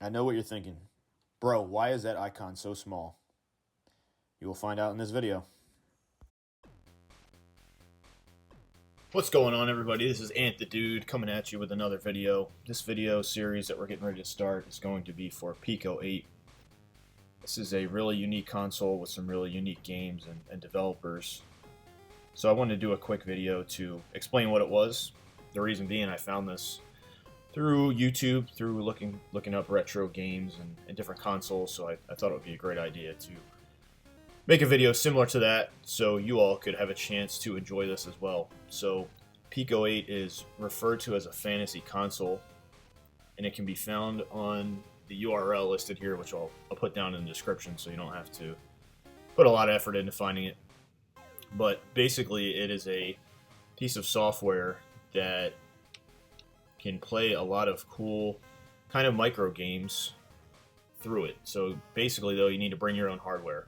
I know what you're thinking. Bro, why is that icon so small? You will find out in this video. What's going on, everybody? This is Ant the Dude coming at you with another video. This video series that we're getting ready to start is going to be for PICO-8. This is a really unique console with some really unique games and developers. So I wanted to do a quick video to explain what it was. The reason being, I found this through YouTube, through looking up retro games and different consoles, so I thought it would be a great idea to make a video similar to that so you all could have a chance to enjoy this as well. So PICO-8 is referred to as a fantasy console, and it can be found on the URL listed here, which I'll put down in the description so you don't have to put a lot of effort into finding it. But basically it is a piece of software that can play a lot of cool kind of micro games through it. So basically though, you need to bring your own hardware.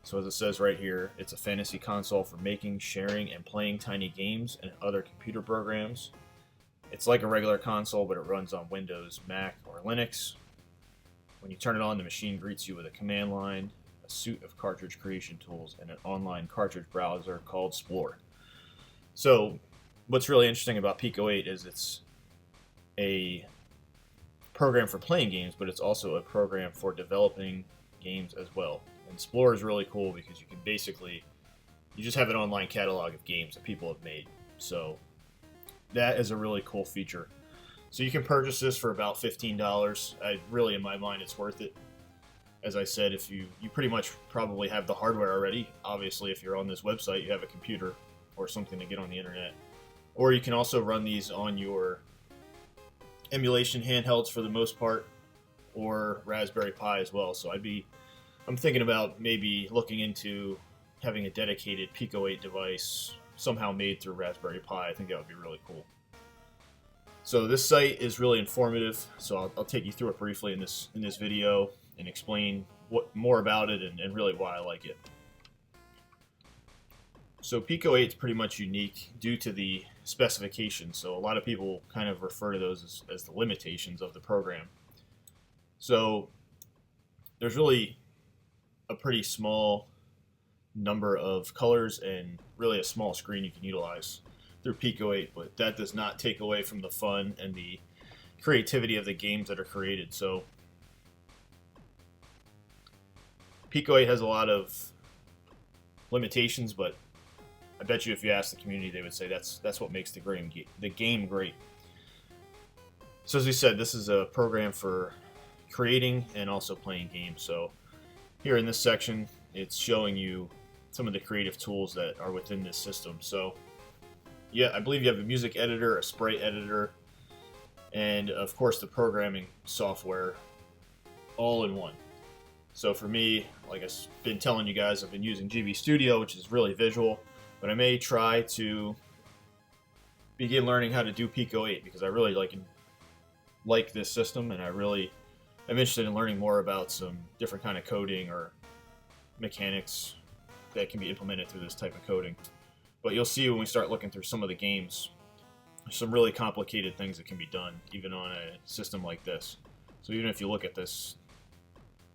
So as it says right here, it's a fantasy console for making, sharing, and playing tiny games and other computer programs. It's like a regular console, but it runs on Windows, Mac, or Linux. When you turn it on, the machine greets you with a command line, a suite of cartridge creation tools, and an online cartridge browser called Explore. So what's really interesting about PICO-8 is it's a program for playing games, but it's also a program for developing games as well. And Explore is really cool because you can basically, you just have an online catalog of games that people have made. So that is a really cool feature. So you can purchase this for about $15. Really, in my mind, it's worth it. As I said, if you pretty much probably have the hardware already. Obviously, if you're on this website, you have a computer or something to get on the internet. Or you can also run these on your emulation handhelds for the most part, or Raspberry Pi as well. So I'm thinking about maybe looking into having a dedicated PICO-8 device somehow made through Raspberry Pi. I think that would be really cool. So this site is really informative, so I'll take you through it briefly in this video and explain more about it and really why I like it. So PICO-8 is pretty much unique due to the specifications. So a lot of people kind of refer to those as the limitations of the program. So there's really a pretty small number of colors and really a small screen you can utilize through PICO-8, but that does not take away from the fun and the creativity of the games that are created. So PICO-8 has a lot of limitations, but I bet you if you ask the community, they would say that's what makes the game great. So as we said, this is a program for creating and also playing games. So here in this section, it's showing you some of the creative tools that are within this system. So yeah, I believe you have a music editor, a sprite editor, and of course the programming software all in one. So for me, like I've been telling you guys, I've been using GB Studio, which is really visual, but I may try to begin learning how to do PICO-8 because I really like this system, and I'm interested in learning more about some different kind of coding or mechanics that can be implemented through this type of coding. But you'll see when we start looking through some of the games, there's some really complicated things that can be done, even on a system like this. So even if you look at this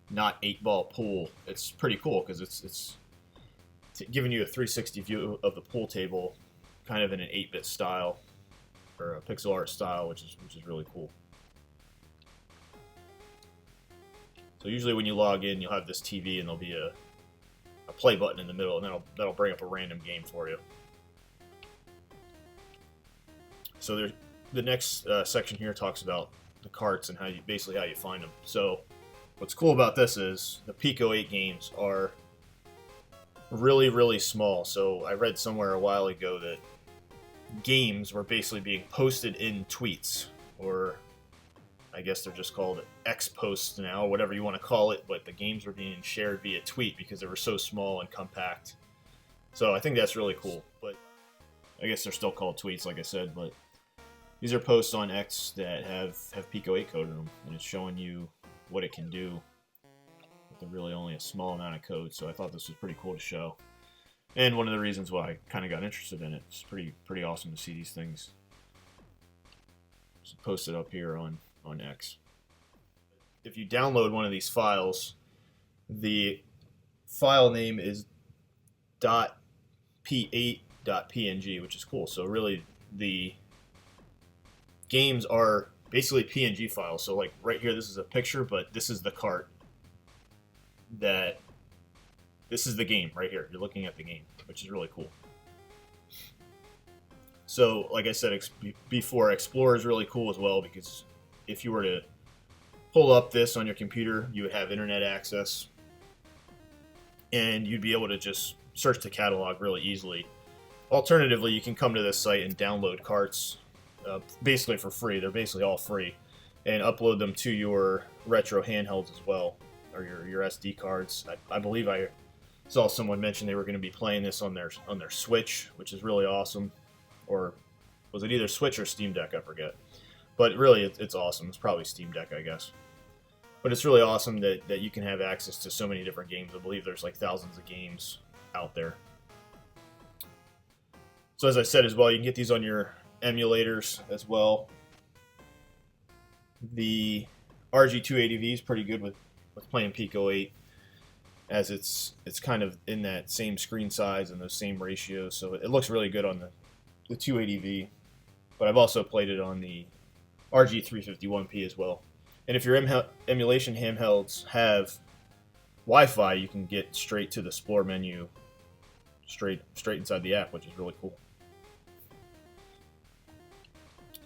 not 8-ball pool, it's pretty cool because it's giving you a 360 view of the pool table, kind of in an 8-bit style or a pixel art style, which is really cool. So usually when you log in, you'll have this TV and there'll be a play button in the middle, and that'll bring up a random game for you. So the next section here talks about the carts and how you find them. So what's cool about this is the PICO-8 games are really, really small. So I read somewhere a while ago that games were basically being posted in tweets, or I guess they're just called X posts now, whatever you want to call it, but the games were being shared via tweet because they were so small and compact. So I think that's really cool, but I guess they're still called tweets, like I said, but these are posts on X that have PICO-8 code in them, and it's showing you what it can do with really only a small amount of code, so I thought this was pretty cool to show. And one of the reasons why I kind of got interested in it. It's pretty awesome to see these things posted up here on X. if you download one of these files, the file name is .p8.png, which is cool. So really, the games are basically PNG files. So like right here, this is a picture, but this is the cart. This is the game right here. You're looking at the game, which is really cool. So like I said before, Explorer is really cool as well, because if you were to pull up this on your computer, you would have internet access, and you'd be able to just search the catalog really easily. Alternatively, you can come to this site and download carts basically for free. They're basically all free, and upload them to your retro handhelds as well, or your SD cards. I believe I saw someone mention they were going to be playing this on their Switch, which is really awesome. Or was it either Switch or Steam Deck? I forget. But really, it's awesome. It's probably Steam Deck, I guess. But it's really awesome that you can have access to so many different games. I believe there's like thousands of games out there. So as I said as well, you can get these on your emulators as well. The RG280V is pretty good with playing PICO-8, as it's kind of in that same screen size and those same ratios. So it looks really good on the 280V. But I've also played it on the RG351P as well. And if your emulation handhelds have Wi-Fi, you can get straight to the Explore menu, straight inside the app, which is really cool.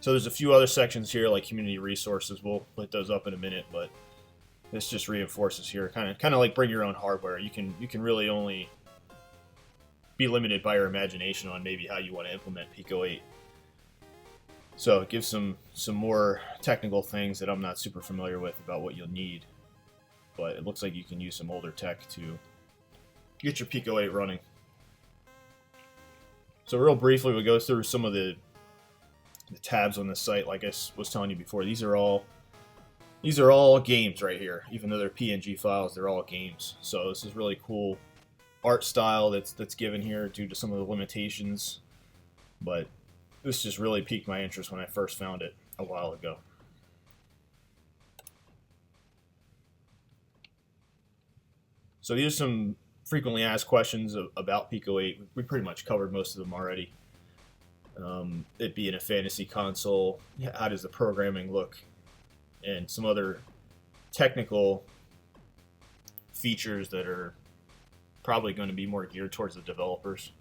So there's a few other sections here, like community resources. We'll put those up in a minute, but this just reinforces here, kind of like bring your own hardware. You can really only be limited by your imagination on maybe how you want to implement PICO-8. So it gives some more technical things that I'm not super familiar with about what you'll need. But it looks like you can use some older tech to get your PICO-8 running. So real briefly, we'll go through some of the tabs on the site. Like I was telling you before, these are all games right here. Even though they're PNG files, they're all games. So this is really cool art style that's given here due to some of the limitations. But this just really piqued my interest when I first found it a while ago. So these are some frequently asked questions about PICO-8. We pretty much covered most of them already. It being a fantasy console, how does the programming look, and some other technical features that are probably going to be more geared towards the developers.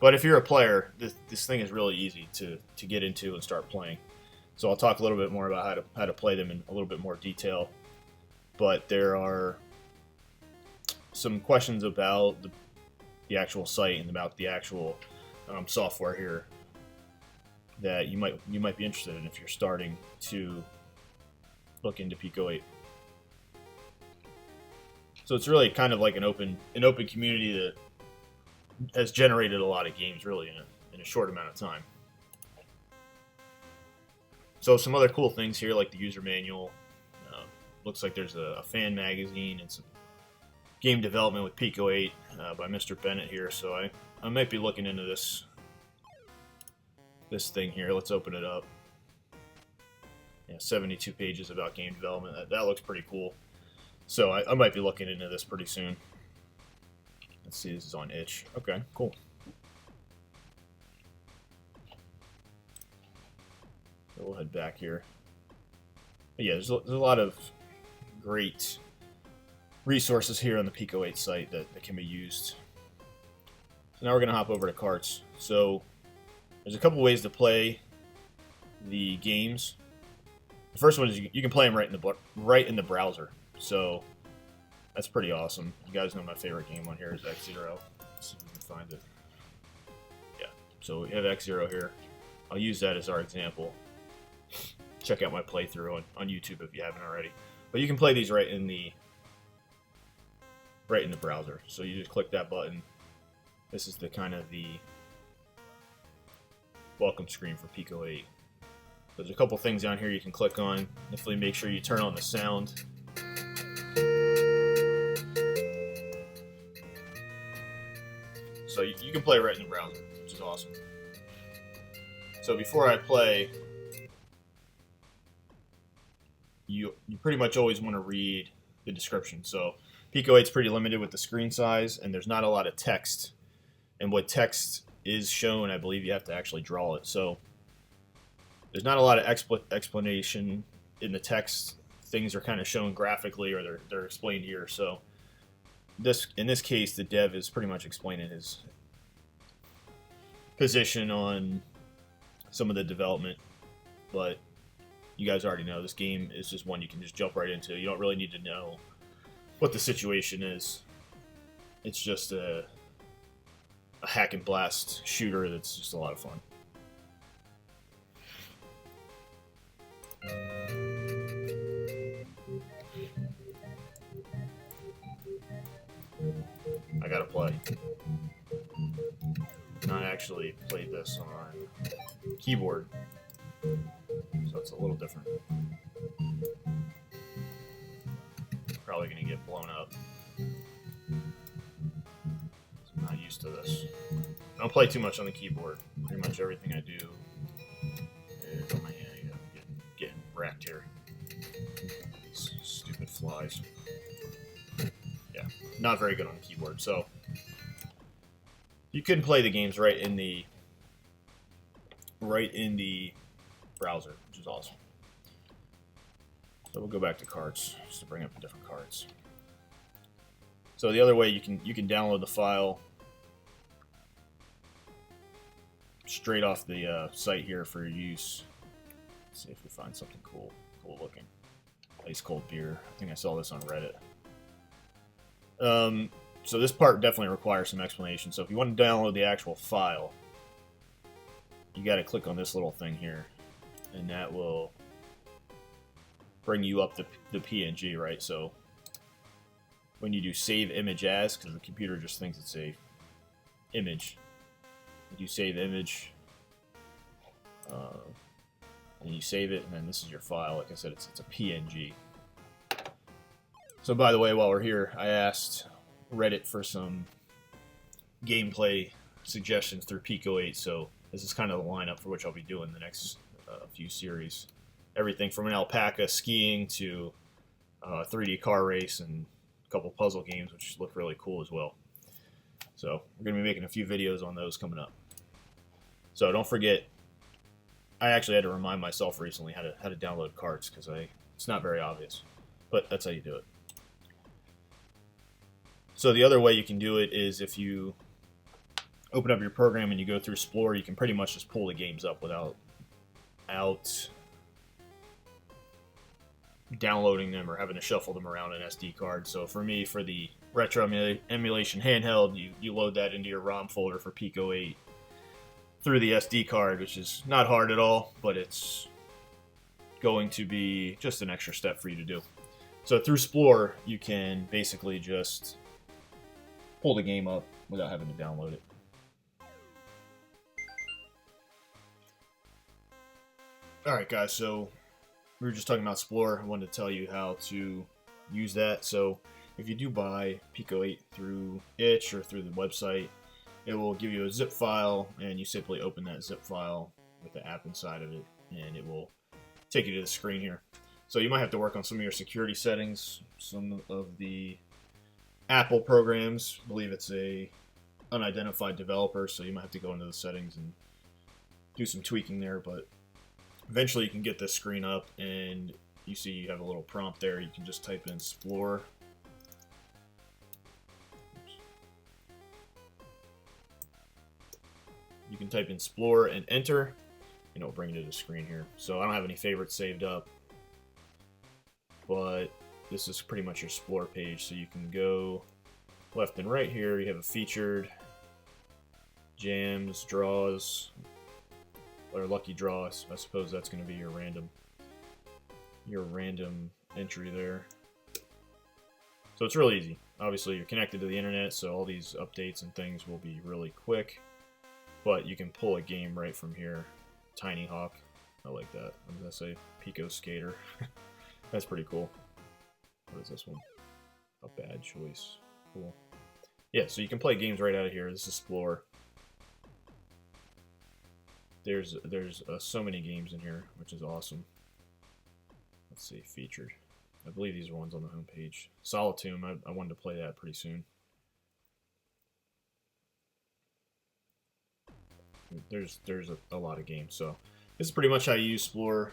But if you're a player, this thing is really easy to get into and start playing. So I'll talk a little bit more about how to play them in a little bit more detail. But there are some questions about the actual site and about the actual software here that you might be interested in if you're starting to look into PICO-8. So it's really kind of like an open community that has generated a lot of games really in a short amount of time. So some other cool things here, like the user manual. Looks like there's a fan magazine and some game development with PICO-8 by Mr. Bennett here. So I might be looking into this thing here. Let's open it up. Yeah, 72 pages about game development. That looks pretty cool. So I might be looking into this pretty soon. Let's see, this is on itch. Okay, cool. So we'll head back here. But yeah, there's a lot of great resources here on the PICO-8 site that can be used. So now we're going to hop over to carts. So there's a couple ways to play the games. The first one is you can play them right in the browser. So that's pretty awesome. You guys know my favorite game on here is X-Zero. Let's see if we can find it. Yeah, so we have X-Zero here. I'll use that as our example. Check out my playthrough on YouTube if you haven't already. But you can play these right in the browser. So you just click that button. This is the kind of the welcome screen for PICO-8. There's a couple things down here you can click on. Definitely make sure you turn on the sound. So you can play right in the browser, which is awesome. So before I play, you pretty much always want to read the description. So PICO-8 is pretty limited with the screen size, and there's not a lot of text. And what text is shown, I believe you have to actually draw it. So there's not a lot of explanation in the text. Things are kind of shown graphically, or they're explained here. So in this case, the dev is pretty much explaining his position on some of the development. But you guys already know this game is just one you can just jump right into. You don't really need to know what the situation is. It's just a hack and blast shooter that's just a lot of fun. I gotta play. And I actually played this on keyboard, so it's a little different. Probably gonna get blown up. I'm not used to this. I don't play too much on the keyboard. Pretty much everything I do is on my hand. I'm getting wrecked here. These stupid flies. Yeah, not very good on the keyboard. So you can play the games right in the browser, which is awesome. So we'll go back to cards just to bring up the different cards. So the other way you can download the file straight off the site here for your use. Let's see if we find something cool looking. Ice cold beer. I think I saw this on Reddit. So this part definitely requires some explanation. So if you want to download the actual file, you got to click on this little thing here, and that will bring you up the PNG, right? So when you do save image as, because the computer just thinks it's a image, you save image, and you save it, and then this is your file. Like I said, it's a PNG. So by the way, while we're here, I asked Reddit for some gameplay suggestions through PICO-8, so this is kind of the lineup for which I'll be doing the next few series. Everything from an alpaca skiing to a 3D car race and a couple puzzle games, which look really cool as well. So we're going to be making a few videos on those coming up. So don't forget, I actually had to remind myself recently how to download carts, because it's not very obvious, but that's how you do it. So the other way you can do it is if you open up your program and you go through Explorer, you can pretty much just pull the games up without downloading them or having to shuffle them around an SD card. So for me, for the retro emulation handheld, you load that into your ROM folder for PICO-8 through the SD card, which is not hard at all, but it's going to be just an extra step for you to do. So through Explorer, you can basically just pull the game up without having to download it. Alright guys, so we were just talking about Explorer. I wanted to tell you how to use that. So if you do buy PICO-8 through itch or through the website, it will give you a zip file, and you simply open that zip file with the app inside of it, and it will take you to the screen here. So you might have to work on some of your security settings. Some of the Apple programs, I believe it's a unidentified developer, so you might have to go into the settings and do some tweaking there, but eventually you can get this screen up, and you see you have a little prompt there. You can just type in Explorer. You can type in Explorer and enter, and it'll bring you to the screen here. So I don't have any favorites saved up, but this is pretty much your Explorer page. So you can go left and right here. You have a featured, jams, draws, or lucky draws. I suppose that's going to be your random entry there. So it's really easy. Obviously, you're connected to the internet, so all these updates and things will be really quick. But you can pull a game right from here. Tiny Hawk. I like that. What does that say? Pico Skater. That's pretty cool. What is this one? A bad choice. Cool. Yeah, so you can play games right out of here. This is Explorer. There's so many games in here, which is awesome. let's see, featured. I believe these are ones on the home page. Solitude, I wanted to play that pretty soon. There's a lot of games, so this is pretty much how you use Explorer.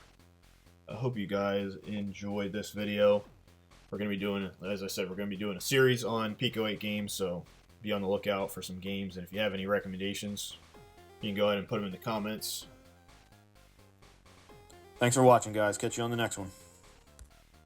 I hope you guys enjoyed this video. We're going to be doing, as I said, we're going to be doing a series on PICO-8 games, so be on the lookout for some games. And if you have any recommendations, you can go ahead and put them in the comments. Thanks for watching, guys. Catch you on the next one.